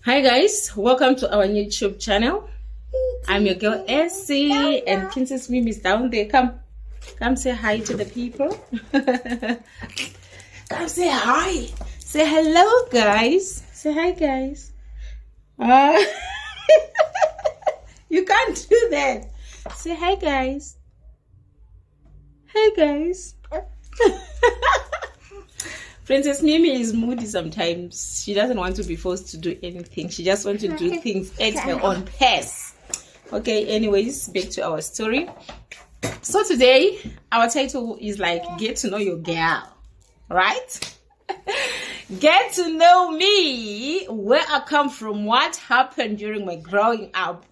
Hi guys, welcome to our YouTube channel. I'm your girl Essie and Princess Mimi is down there. Come say hi to the people. Come say hi. Say hello guys. Say hi guys. You can't do that. Say hi guys. Hi guys. Princess Mimi is moody sometimes. She doesn't want to be forced to do anything. She just wants to do things at her own pace. Okay, anyways, back to our story. So today, our title is like, get to know your girl, right? Get to know me, where I come from, what happened during my growing up.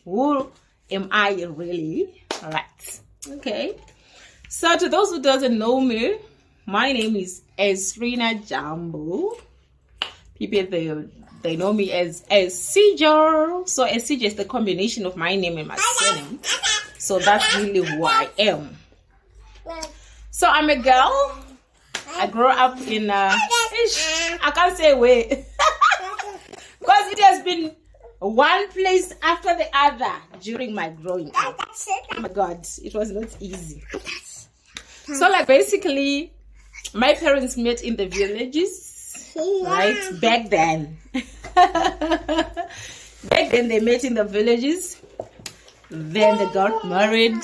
Who am I really? All right, okay. So to those who doesn't know me, my name is Esrina Jambo. People they know me as Sijo. So Sijo is the combination of my name and my surname. So that's really who I am. So I'm a girl. I grew up in I can't say where because it has been one place after the other during my growing up. Oh my God, it was not easy. So like basically, my parents met in the villages, right? Back then. Back then they met in the villages. Then they got married.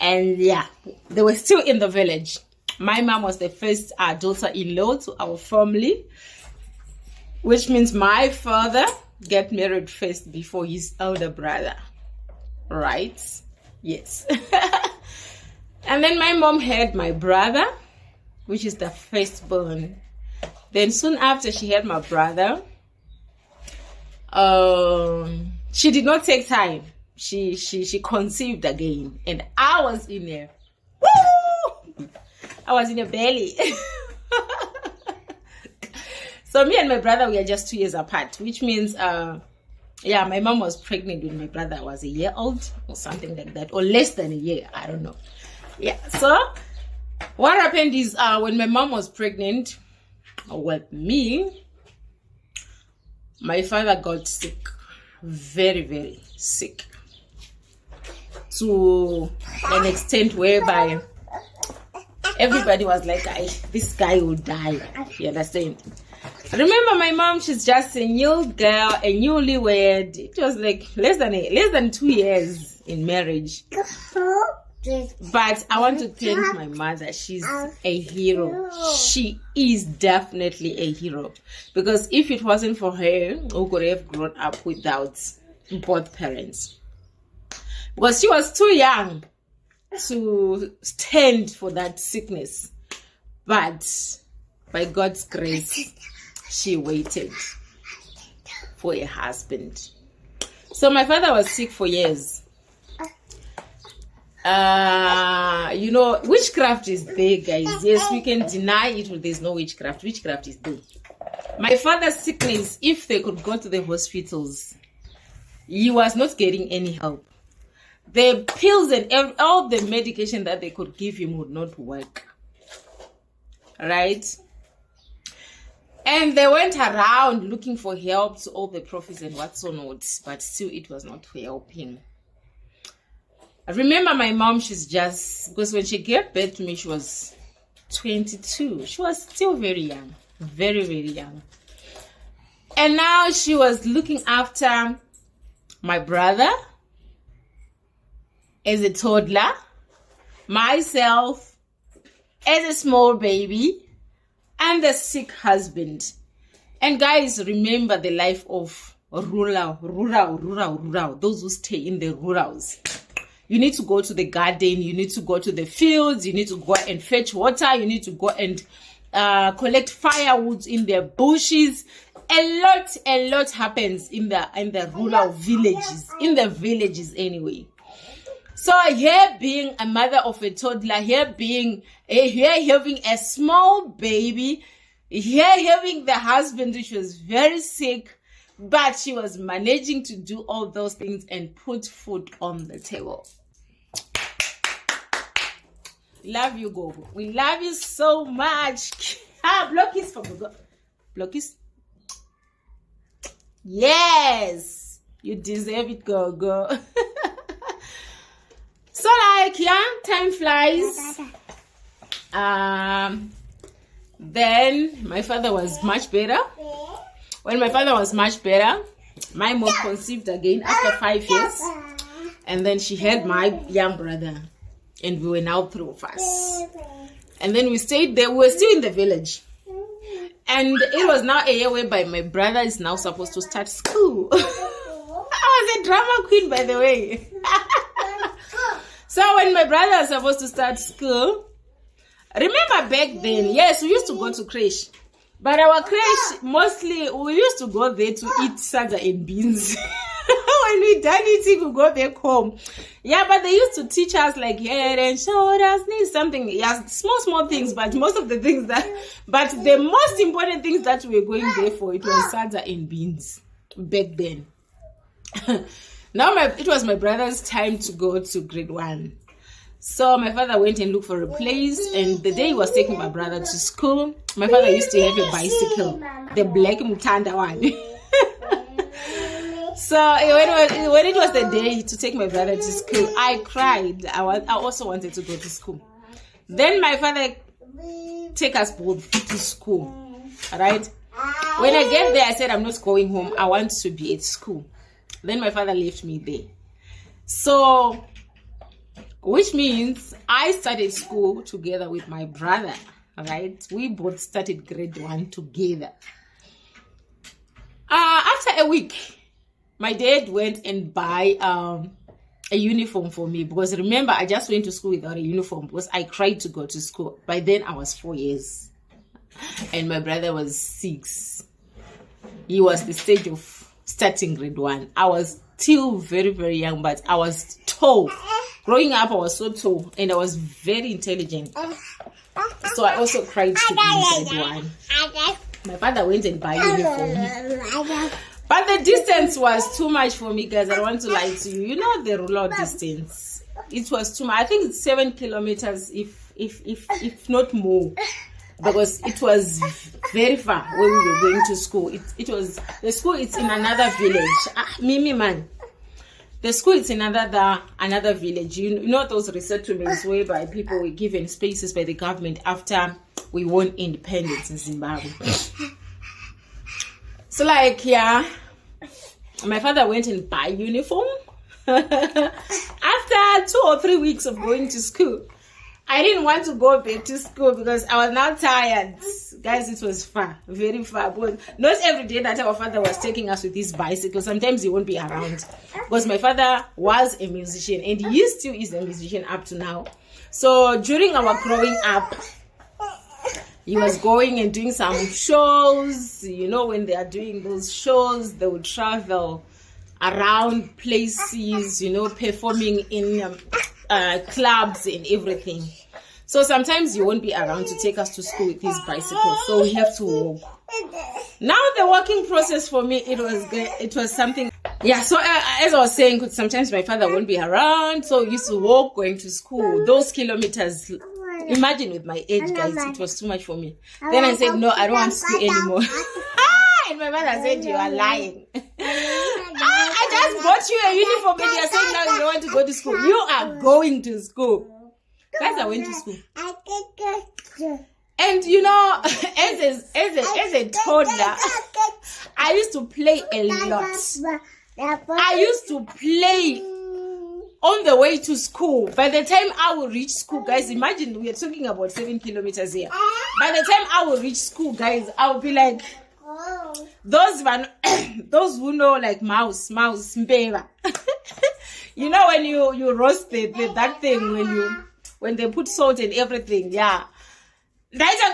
And yeah, they were still in the village. My mom was the first daughter-in-law to our family. Which means my father got married first before his elder brother. Right? Yes. And then my mom had my brother, which is the firstborn. Then soon after she had my brother, she did not take time. She conceived again, and I was in there. Woo! I was in her belly. So me and my brother, we are just 2 years apart, which means yeah, my mom was pregnant when my brother was a year old or something like that, or less than a year, I don't know. Yeah, so what happened is when my mom was pregnant with me, my father got sick, very, very sick, to an extent whereby everybody was like, this guy will die. You understand? Remember, my mom, she's just a new girl, a newlywed. It was like less than 2 years in marriage. But I want to thank my mother. She's a hero. She is definitely a hero. Because if it wasn't for her, who could have grown up without both parents? Because she was too young to stand for that sickness. But by God's grace, she waited for a husband. So my father was sick for years. You know, witchcraft is there, guys. Yes, we can deny it, but there's no witchcraft. Witchcraft is there. My father's sickness, if they could go to the hospitals, he was not getting any help. The pills and all the medication that they could give him would not work. Right? And they went around looking for help to all the prophets and what's so not, but still it was not helping. I remember my mom, she's just, because when she gave birth to me, she was 22. She was still very young, very, very young. And now she was looking after my brother as a toddler, myself as a small baby, and the sick husband. And guys, remember the life of rural, those who stay in the rurals. You need to go to the garden, you need to go to the fields, you need to go and fetch water, you need to go and collect firewood in the bushes. A lot happens in the rural villages, in the villages anyway. So here being a mother of a toddler, here having a small baby, here having the husband which was very sick, but she was managing to do all those things and put food on the table. Love you, Gogo. We love you so much. Blockies for Gogo. Blockies. Yes, you deserve it, girl. So like, yeah, time flies. Then my father was much better. When my father was much better, my mom conceived again after 5 years, and then she had my young brother, and we were now 3 of us. And then we stayed there. We were still in the village, and it was now a year whereby my brother is now supposed to start school. I was a drama queen, by the way. So when my brother was supposed to start school, remember back then, yes, we used to go to creche. But our creche, mostly, we used to go there to eat salsa and beans. When we done eating, we go back home. Yeah, but they used to teach us like head and shoulders, knees, something. Yeah, small things, but most of the things but the most important things that we were going there for, it was salsa and beans back then. Now it was my brother's time to go to grade 1. So my father went and looked for a place, and the day he was taking my brother to school, my father used to have a bicycle, the black Mutanda one. So when it was the day to take my brother to school, I cried. I also wanted to go to school. Then my father take us both to school, right? When I get there, I said, I'm not going home. I want to be at school. Then my father left me there. So, which means I started school together with my brother, right? We both started grade 1 together. After a week, my dad went and buy a uniform for me, because remember, I just went to school without a uniform because I cried to go to school. By then, I was 4 years, and my brother was 6. He was the stage of starting grade 1. I was still very, very young, but I was tall. Growing up, I was so tall, and I was very intelligent. So I also cried to be in grade 1. My father went and bought uniform. But the distance was too much for me, guys. I don't want to lie to you. You know the rural distance. It was too much. I think it's 7 kilometers, if not more, because it was very far when we were going to school. It was the school. It's in another village. Mimi man, the school is in another village. You know those resettlements whereby people were given spaces by the government after we won independence in Zimbabwe. So like, yeah, my father went and buy uniform. After 2 or 3 weeks of going to school, I didn't want to go back to school because I was now tired. Guys, it was far, very far. But not every day that our father was taking us with his bicycle. Sometimes he won't be around, because my father was a musician, and he still is a musician up to now. So during our growing up, he was going and doing some shows. You know, when they are doing those shows, they would travel around places, you know, performing in clubs and everything. So sometimes he won't be around to take us to school with his bicycle, so we have to walk. Now the walking process for me, it was something. Yeah, so as I was saying, sometimes my father won't be around, so we used to walk going to school. Those kilometers, imagine with my age, guys, it was too much for me. Then I said, no, I don't want school anymore. And my mother said, you are lying. I just bought you a uniform and you're saying now you don't want to go to school. You are going to school. Guys, I went to school. And you know, as a toddler, I used to play a lot. I used to play on the way to school. By the time I will reach school, guys, imagine we are talking about 7 kilometers here. By the time I will reach school, guys, I will be like, those who know like mouse, mbeva. You know when you roast that thing, when they put salt and everything, yeah. Guys, I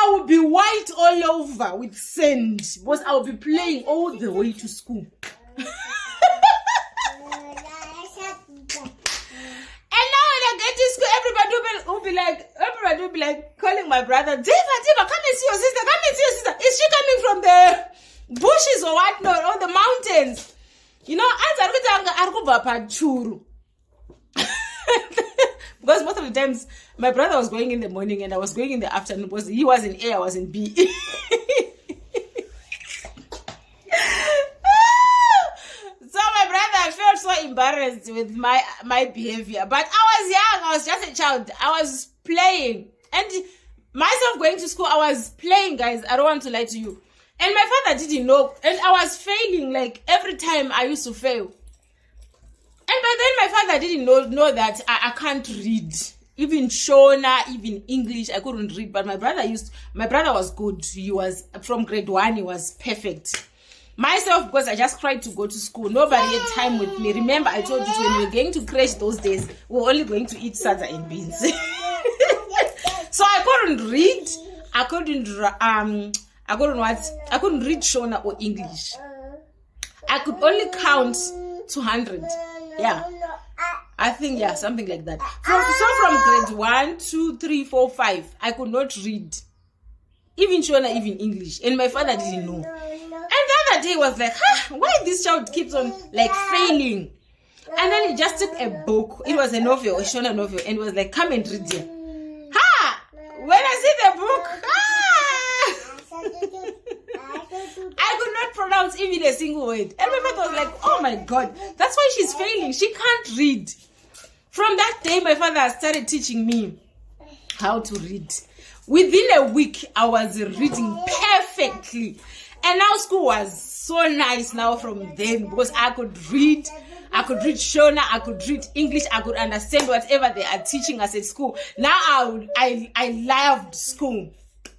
will be white all over with sand, because I will be playing all the way to school. And now when I get to school, everybody will be like calling my brother, Diva, come and see your sister, come and see your sister. Is she coming from the bushes or what? No, or the mountains? You know, Because most of the times my brother was going in the morning and I was going in the afternoon because he was in A, I was in B. So my brother felt so embarrassed with my behavior. But I was young, I was just a child. I was playing. And myself going to school, I was playing, guys. I don't want to lie to you. And my father didn't know. And I was failing. Like every time I used to fail. And by then my father didn't know that I can't read. Even Shona, even English, I couldn't read. But my brother was good. He was from grade 1, he was perfect. Myself, because I just tried to go to school. Nobody had time with me. Remember, I told you when we were going to crash those days, we were only going to eat salsa and beans. So I couldn't read. I couldn't read Shona or English. I could only count 200. Yeah. I think, yeah, something like that. So from grade 1, 2, 3, 4, 5, I could not read. Even Shona, even English. And my father didn't know. And the other day was like, why this child keeps on like failing? And then he just took a book. It was a novel, a Shona novel. And it was like, come and read it. When I see the book, I could not pronounce even a single word. And my father was like, oh my God, that's why she's failing. She can't read. From that day, my father started teaching me how to read. Within a week, I was reading perfectly. And now school was so nice now from then because I could read. I could read Shona, I could read English, I could understand whatever they are teaching us at school. Now I loved school.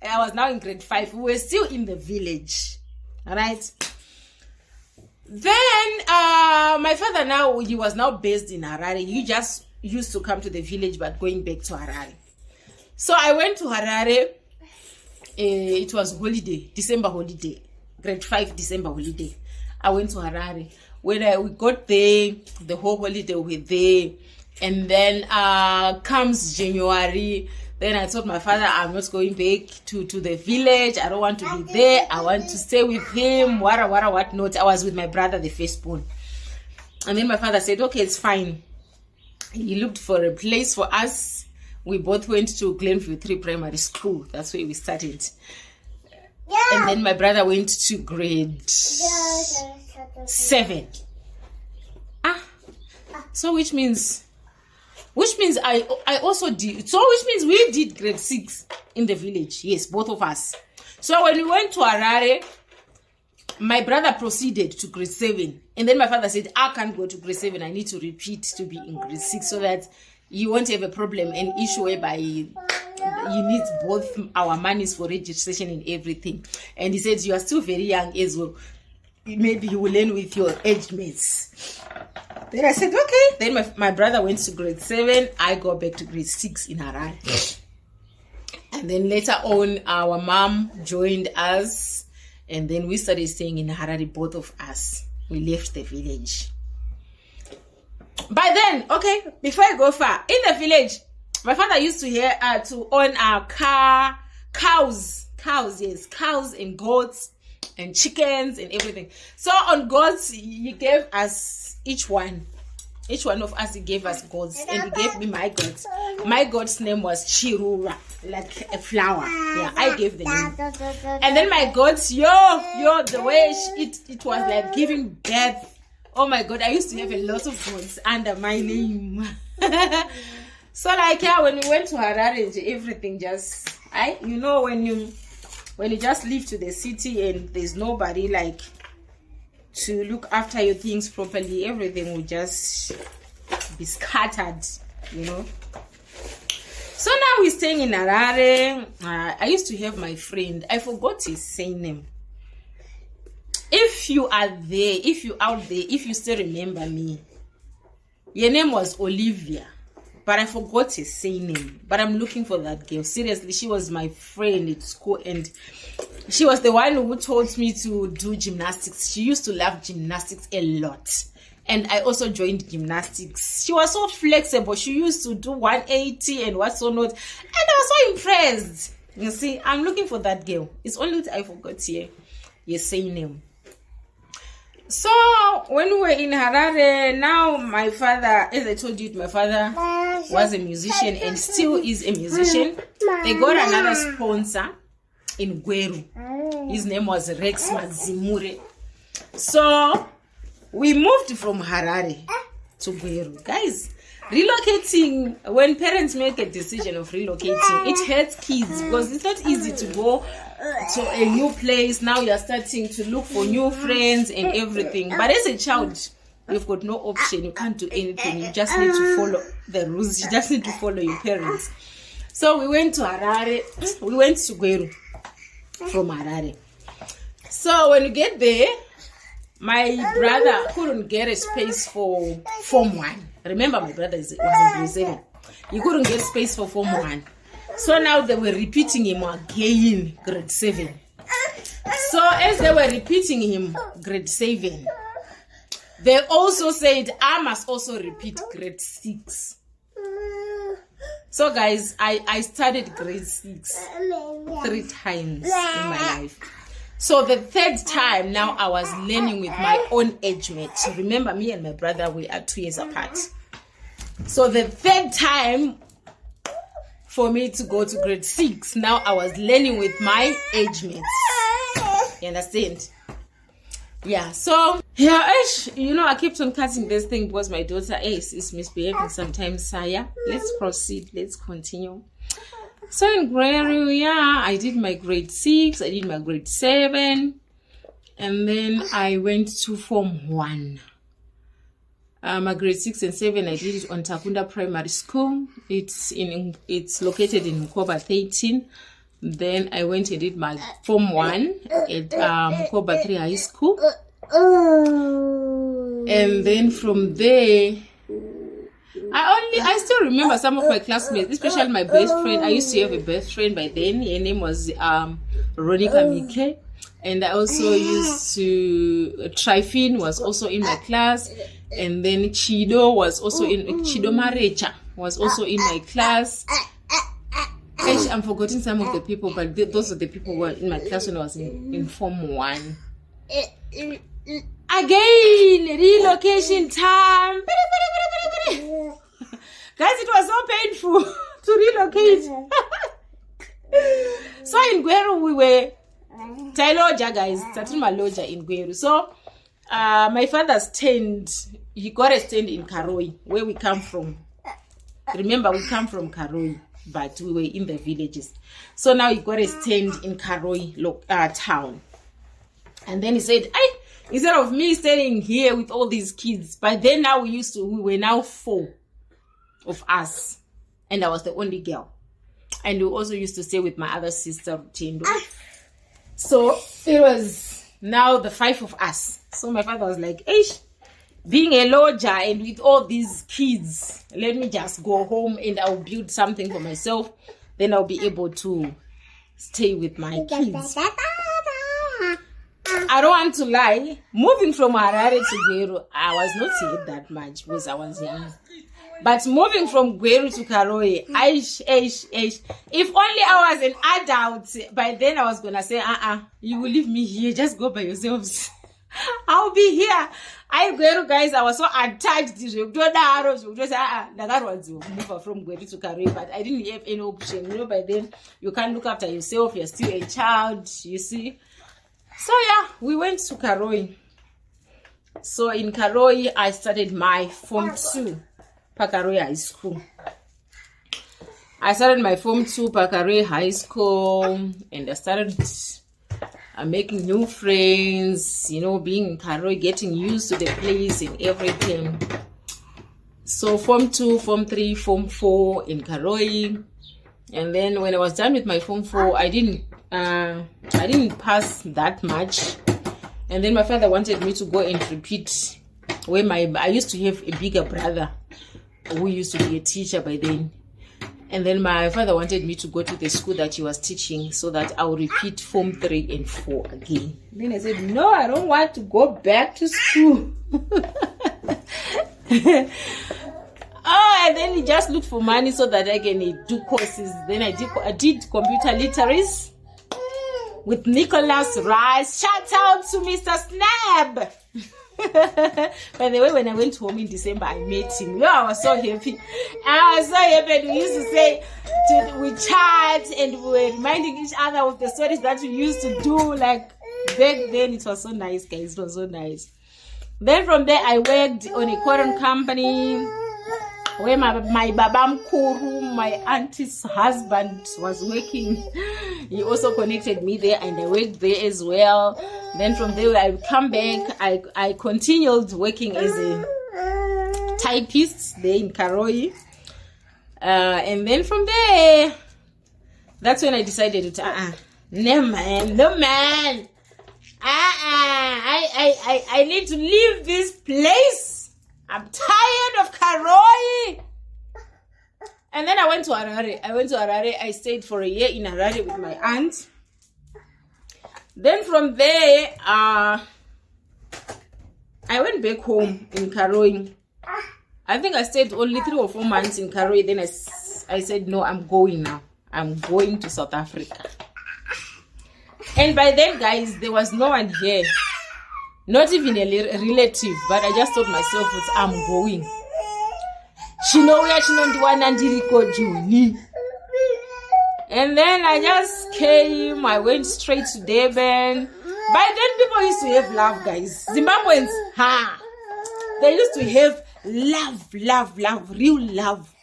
I was now in grade 5. We were still in the village. Alright. Then my father now, he was now based in Harare. He just used to come to the village but going back to Harare. So I went to Harare. It was holiday, December holiday. Grade 5 December holiday. I went to Harare. When we got there, the whole holiday we were there. And then comes January. Then I told my father, I'm not going back to the village. I don't want to be there. I want to stay with him. What not. I was with my brother, the firstborn. And then my father said, okay, it's fine. He looked for a place for us. We both went to Glenview 3 Primary School. That's where we started. And then my brother went to grade 7. So which means I also did. So which means we did grade 6 in the village. Yes, both of us. So when we went to Harare, my brother proceeded to grade 7. And then my father said, I can't go to grade 7. I need to repeat to be in grade 6 so that you won't have a problem, an issue whereby you need both our monies for registration and everything. And he said, you are still very young as well. Maybe you will learn with your age mates. Then I said, okay. Then my brother went to grade 7. I go back to grade 6 in Harare. And then later on, our mom joined us. And then we started staying in Harare, both of us. We left the village. By then, okay, before I go far, in the village, my father used to own cows, cows and goats and chickens and everything. So on goats, he gave us each one of us, he gave us goats, and he gave me my goat. My goat's name was Chirura, like a flower. Yeah, I gave the name. And then my goats, the way it was like giving birth. Oh my God, I used to have a lot of goats under my name. So like, yeah, when we went to Harare, everything just, when you just leave to the city and there's nobody like to look after your things properly, everything will just be scattered, So now we're staying in Harare. I used to have my friend, I forgot his surname. If you are there, if you out there, if you still remember me, your name was Olivia, but I forgot his surname. But I'm looking for that girl. Seriously, she was my friend at school, and she was the one who taught me to do gymnastics. She used to love gymnastics a lot, and I also joined gymnastics. She was so flexible. She used to do 180 and what so not, and I was so impressed. You see, I'm looking for that girl. It's only that I forgot your surname. So when we were in Harare, now my father, as I told you, my father was a musician and still is a musician. They got another sponsor in Gweru. His name was Rex Mazimure. So we moved from Harare to Gweru. Guys, relocating, when parents make a decision of relocating, it hurts kids because it's not easy to go to a new place. Now you're starting to look for new friends and everything. But as a child, you've got no option. You can't do anything. You just need to follow the rules. You just need to follow your parents. So we went to Harare. We went to Gweru from Harare. So when you get there, my brother couldn't get a space for Form 1. Remember, my brother was in grade 7. He couldn't get space for Form 1. So now they were repeating him again, grade 7. So as they were repeating him, grade 7, they also said, I must also repeat grade 6. So guys, I studied grade 6 3 times in my life. So the third time, now I was learning with my own age mate. Remember, me and my brother, we are 2 years apart. So the third time for me to go to grade 6, now I was learning with my age mates. You understand? Yeah, so yeah, you know, I kept on cutting this thing because my daughter is misbehaving sometimes. So yeah, let's proceed, let's continue. So in Gweru, yeah, I did my grade 6, I did my grade 7, and then I went to Form 1. My grade 6 and 7, I did it on Takunda Primary School. It's located in Mkoba 13. Then I went and did my Form 1 at Mkoba 3 High School. And then from there, I still remember some of my classmates, especially my best friend. I used to have a best friend by then. Her name was Ronika Mike. And I also used to, Trifin was also in my class. And then Chido was also Chido Marecha was also in my class. I'm forgetting some of the people, but those are the people who were in my class when I was in Form 1. Again, relocation time. Guys, it was so painful to relocate. So in Gweru, we were Tailoja, guys. Tatima Loja in Gweru. So my father he got a stand in Karoi, where we come from. Remember, we come from Karoi, but we were in the villages. So now he got a stand in Karoi town. And then he said, instead of me staying here with all these kids, but then now we were now 4 of us. And I was the only girl. And we also used to stay with my other sister, Tindo. So it was now the 5 of us. So my father was like, being a lodger and with all these kids, let me just go home and I'll build something for myself. Then I'll be able to stay with my kids. I don't want to lie. Moving from Harare to Gweru, I was not here that much because I was young. But moving from Gweru to Karoi, if only I was an adult, by then I was going to say, you will leave me here, just go by yourselves. I'll be here. Gweru, guys, I was so attached. Move from Gweru to Karoi, but I didn't have any option. You know, by then, you can't look after yourself. You're still a child, you see. So yeah, we went to Karoi. So in Karoi, I started my Form 2. Pakaroi High School. I started my Form 2 Pakaroi High School, and I started making new friends, you know, being in Karoi, getting used to the place and everything. So Form 2, Form 3, Form 4 in Karoi. And then when I was done with my Form 4, I didn't pass that much. And then my father wanted me to go and repeat where I used to have a bigger brother who used to be a teacher by then. And then my father wanted me to go to the school that he was teaching so that I would repeat Form 3 and 4 again. Then I said, no, I don't want to go back to school. And then he just looked for money so that I can do courses. Then I did computer literacy with Nicholas Rice. Shout out to Mr. Snap. By the way, when I went home in December, I met him. I was so happy. I was so happy. We used to say, we chat and we were reminding each other of the stories that we used to do. Like back then, it was so nice, guys. It was so nice. Then from there, I worked on a cotton company where my babam kuru, my auntie's husband, was working. He also connected me there, and I worked there as well. Then from there, I would come back. I continued working as a typist there in Karoi. And then from there, that's when I decided to, no man. I need to leave this place. I'm tired of Karoi. And then I went to Harare. I stayed for a year in Harare with my aunt. Then from there, I went back home in Karoi. I think I stayed only 3 or 4 months in Karoi. Then I said, no, I'm going now. I'm going to South Africa. And by then, guys, there was no one here. Not even a relative. But I just told myself, I'm going. And then I just came. I went straight to Durban. By then, people used to have love, guys. Zimbabweans, they used to have love, real love.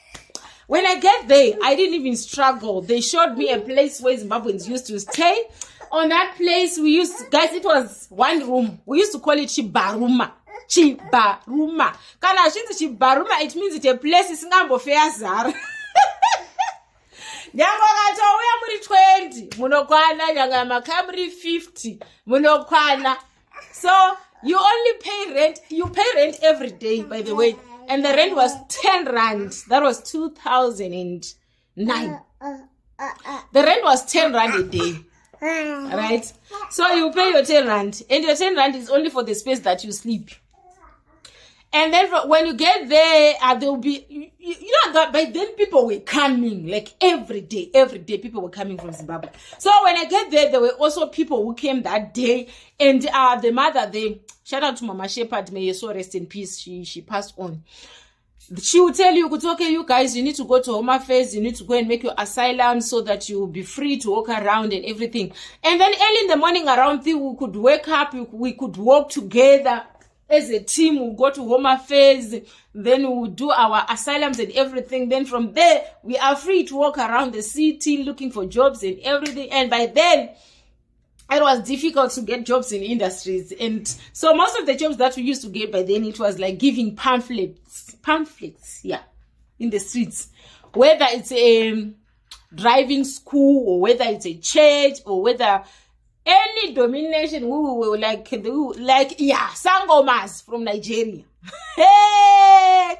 When I get there, I didn't even struggle. They showed me a place where Zimbabweans used to stay. On that place, guys, it was 1 room. We used to call it Chibaruma. Chibaruma. Kana Chibaruma, it means it's a place is ngambo feyazara. Nyango kato uya muri 20, munokwana nyanga makamri 50, munokwana. So you only pay rent. You pay rent every day, by the way, and the rent was 10 rand. That was 2009. The rent was 10 rand a day. Right? So you pay your 10 rand, and your 10 rand is only for the space that you sleep. And then when you get there, there will be, that by then people were coming, like every day people were coming from Zimbabwe. So when I get there were also people who came that day. And the mother, shout out to Mama Shepherd, may you so rest in peace. She passed on. She will tell you, okay, you guys, you need to go to Home Affairs, you need to go and make your asylum so that you will be free to walk around and everything. And then early in the morning around 3, we could wake up, we could walk together. As a team, we'll go to Home Affairs, then we'll do our asylums and everything. Then from there, we are free to walk around the city looking for jobs and everything. And by then, it was difficult to get jobs in industries. And so most of the jobs that we used to get by then, it was like giving pamphlets, in the streets. Whether it's a driving school or whether it's a church or whether any domination, sangomas from Nigeria. Hey!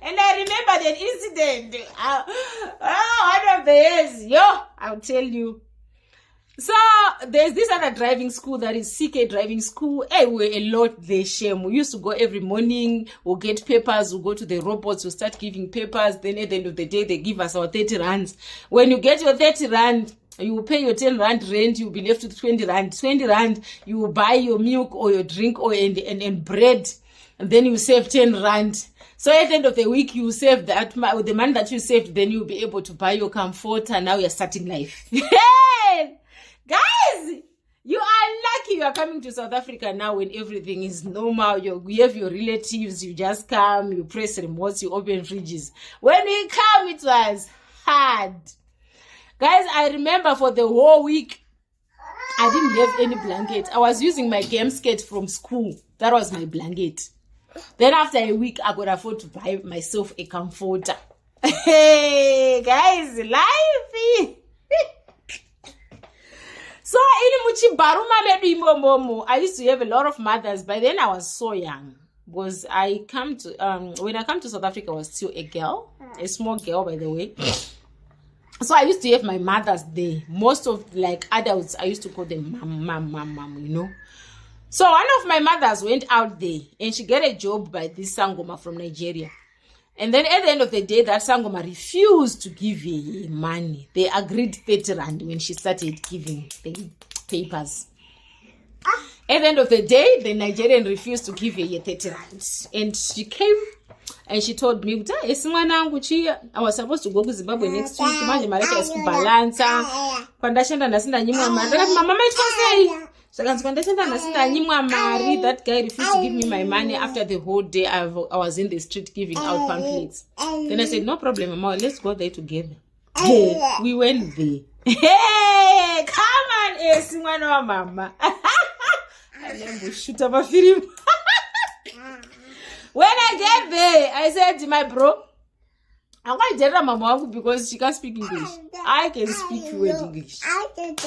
And I remember that incident. One of the years, I'll tell you. So there's this other driving school that is CK driving school. Hey, we're a lot there, shame. We used to go every morning. We'll get papers. We'll go to the robots. We'll start giving papers. Then at the end of the day, they give us our 30 rands. When you get your 30 rand, you will pay your 10 rand rent. You'll be left with 20 rand. 20 rand, you will buy your milk or your drink or and bread. And then you save 10 rand. So at the end of the week, you save that, with the money that you saved, then you'll be able to buy your comfort, and now you're starting life. Hey! Guys, you are lucky you are coming to South Africa now when everything is normal. You have your relatives, you just come, you press remotes, you open fridges. When we come, it was hard. Guys, I remember for the whole week, I didn't have any blanket. I was using my game skirt from school. That was my blanket. Then after a week, I could afford to buy myself a comforter. Hey, guys, life. So, I used to have a lot of mothers. By then, I was so young. Because when I come to South Africa, I was still a girl. A small girl, by the way. So, I used to have my mothers there. Most of, adults, I used to call them mom, So, one of my mothers went out there. And she got a job by this Sangoma from Nigeria. And then at the end of the day, that Sangoma refused to give her money. They agreed 30 rand when she started giving the papers. At the end of the day, the Nigerian refused to give her 30 rand. And she came and she told me, I was supposed to go to Zimbabwe next week. Mama might that guy refused to give me my money after the whole day I was in the street giving out pamphlets. Then I said, no problem, Mama, let's go there together. We went there. Hey, come on, Mama. Shoot up a film. When I get there, I said to my bro, I'm going to tell Mama because she can't speak English. I can speak fluent English.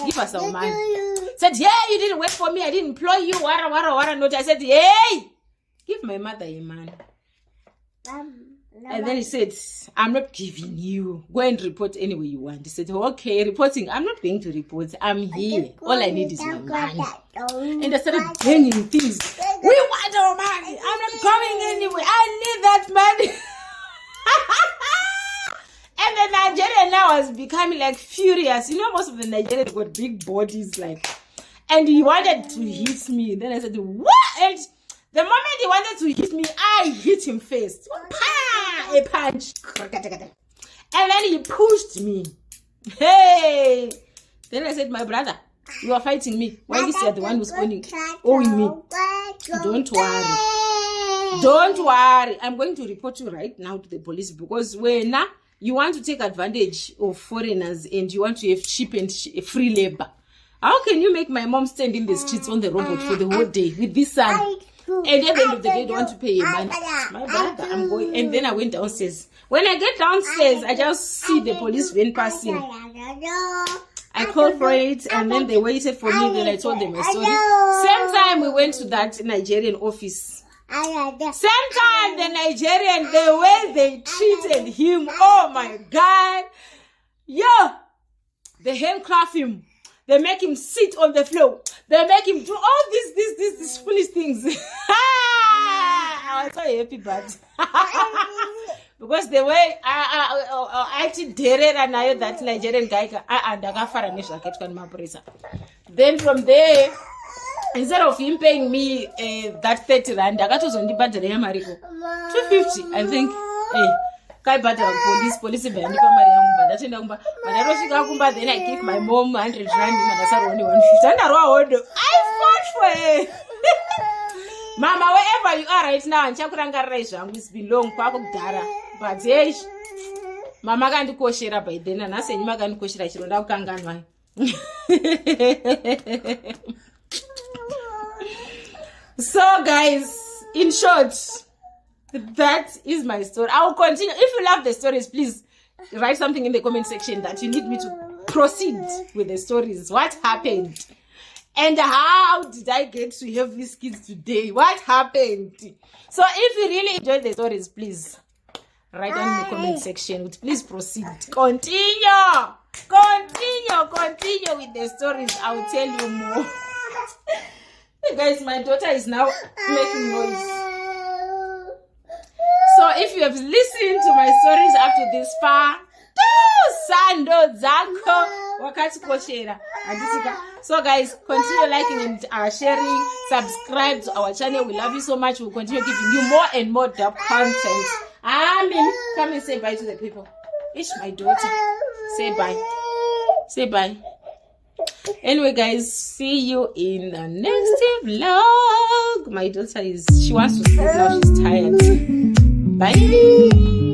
Give us some money. Said, yeah, you didn't wait for me. I didn't employ you. Wara, not. I said, hey, give my mother a man. And then he said, I'm not giving you. Go and report any way you want. He said, okay, reporting. I'm not going to report. I'm here. All I need is my money. And I started banging things. We want our money. I'm not going anywhere. I need that money. And the Nigerian now was becoming like furious. You know, most of the Nigerians got big bodies, like, and he wanted to hit me. Then I said, what? And the moment he wanted to hit me, I hit him first. A punch. And then he pushed me. Hey. Then I said, my brother, you are fighting me. Why is you the one who's owing me? Don't worry. Don't worry. I'm going to report you right now to the police because when you want to take advantage of foreigners and you want to have cheap and free labor. How can you make my mom stand in the streets on the robot for the whole day with this son? And at the end of the day, they want to pay your money. My brother, I'm going. And then I went downstairs. When I get downstairs, I just see the police van passing. I called for it, and then they waited for me. Then I told them my story. Same time we went to that Nigerian office. Same time the Nigerian, the way they treated him. Oh my God. Yo, they handcuff him. They make him sit on the floor. They make him do all these foolish things. I was so happy, but because the way I did it and I that Nigerian guy then from there, instead of him paying me that 30 rand, I got to 250, I think. Then I gave my mom 100 rand. I fought for it. Mama, wherever you are right now, it's been long, but hey, Mama can't go share by then, and I say, Mama can't go share. So, guys, in short, that is my story. I will continue. If you love the stories, please write something in the comment section that you need me to proceed with the stories. What happened? And how did I get to have these kids today? What happened? So if you really enjoyed the stories, please write down in the comment section. Please proceed. Continue with the stories. I will tell you more. Hey guys, my daughter is now making noise. So if you have listened to my stories up to this far, so guys, continue liking and sharing, subscribe to our channel. We love you so much. We'll continue giving you more and more dub content. Amen. Come and say bye to the people. It's my daughter. Say bye. Say bye. Anyway guys, see you in the next vlog. My daughter she wants to sleep now. She's tired. Bye.